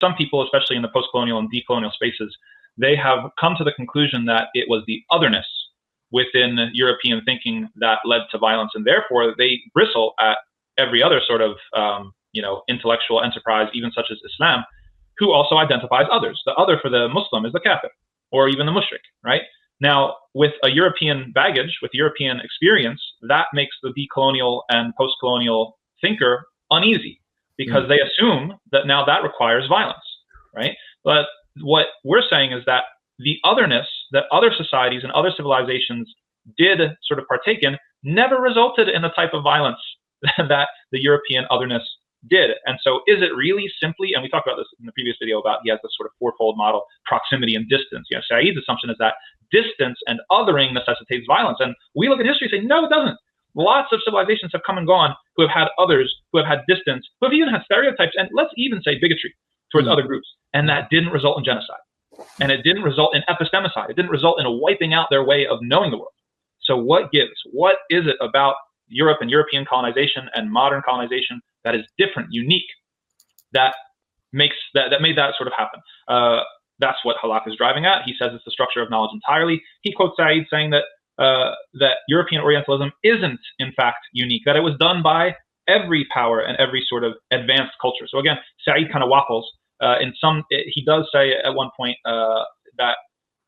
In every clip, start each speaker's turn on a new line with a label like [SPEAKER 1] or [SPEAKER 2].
[SPEAKER 1] some people, especially in the post-colonial and decolonial spaces, they have come to the conclusion that it was the otherness within European thinking that led to violence, and therefore they bristle at every other sort of intellectual enterprise, even such as Islam, who also identifies others. The other for the Muslim is the kafir, or even the mushrik, right? Now, with a European baggage, with European experience, that makes the decolonial and post-colonial thinker uneasy, because they assume that now that requires violence, right? But what we're saying is that the otherness that other societies and other civilizations did sort of partake in never resulted in the type of violence that the European otherness did. And so is it really simply, and we talked about this in the previous video about, he has this sort of fourfold model, proximity and distance. Said's assumption is that distance and othering necessitates violence. And we look at history and say, no, it doesn't. Lots of civilizations have come and gone who have had others, who have had distance, who have even had stereotypes, and let's even say bigotry towards other groups. And that didn't result in genocide. And it didn't result in epistemicide. It didn't result in a wiping out their way of knowing the world. So what gives? What is it about Europe and European colonization and modern colonization that is different, unique, that makes that made that sort of happen? That's what Halak is driving at. He says it's the structure of knowledge entirely. He quotes Said saying that that European Orientalism isn't, in fact, unique, that it was done by every power and every sort of advanced culture. So again, Said kind of waffles. He does say at one point that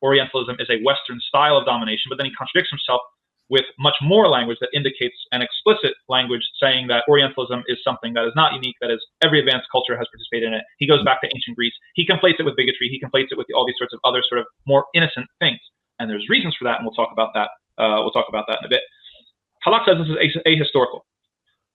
[SPEAKER 1] Orientalism is a Western style of domination, but then he contradicts himself with much more language that indicates an explicit language saying that Orientalism is something that is not unique, that is every advanced culture has participated in it. He goes back to ancient Greece. He conflates it with bigotry. He conflates it with all these sorts of other sort of more innocent things. And there's reasons for that, and we'll talk about that. We'll talk about that in a bit. Halak says this is ahistorical,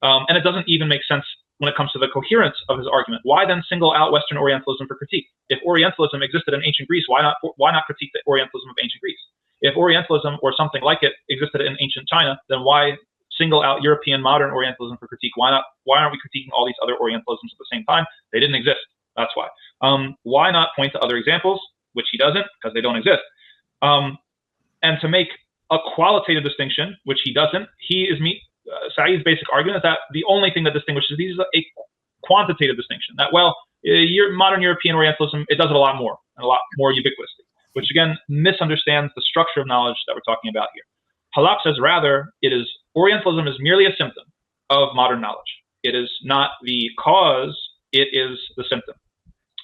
[SPEAKER 1] and it doesn't even make sense when it comes to the coherence of his argument. Why then single out Western Orientalism for critique? If Orientalism existed in ancient Greece, why not critique the Orientalism of ancient Greece? If Orientalism or something like it existed in ancient China, then why single out European modern Orientalism for critique? Why aren't we critiquing all these other Orientalisms at the same time? They didn't exist. That's why. Why not point to other examples, which he doesn't, because they don't exist? And to make a qualitative distinction, which he doesn't, Said's basic argument is that the only thing that distinguishes these is a quantitative distinction. That, modern European Orientalism, it does it a lot more, and a lot more ubiquitously, which again misunderstands the structure of knowledge that we're talking about here. Halak says rather, Orientalism is merely a symptom of modern knowledge. It is not the cause, it is the symptom.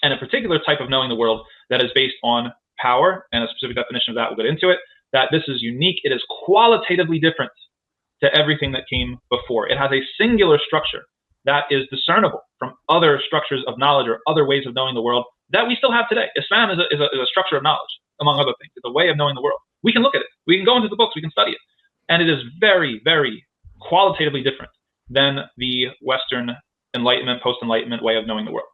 [SPEAKER 1] And a particular type of knowing the world that is based on power, and a specific definition of that, we'll get into it, that this is unique, it is qualitatively different to everything that came before. It has a singular structure that is discernible from other structures of knowledge or other ways of knowing the world that we still have today. Islam is a structure of knowledge, among other things. It's a way of knowing the world. We can look at it. We can go into the books. We can study it. And it is very, very qualitatively different than the Western Enlightenment, post-Enlightenment way of knowing the world.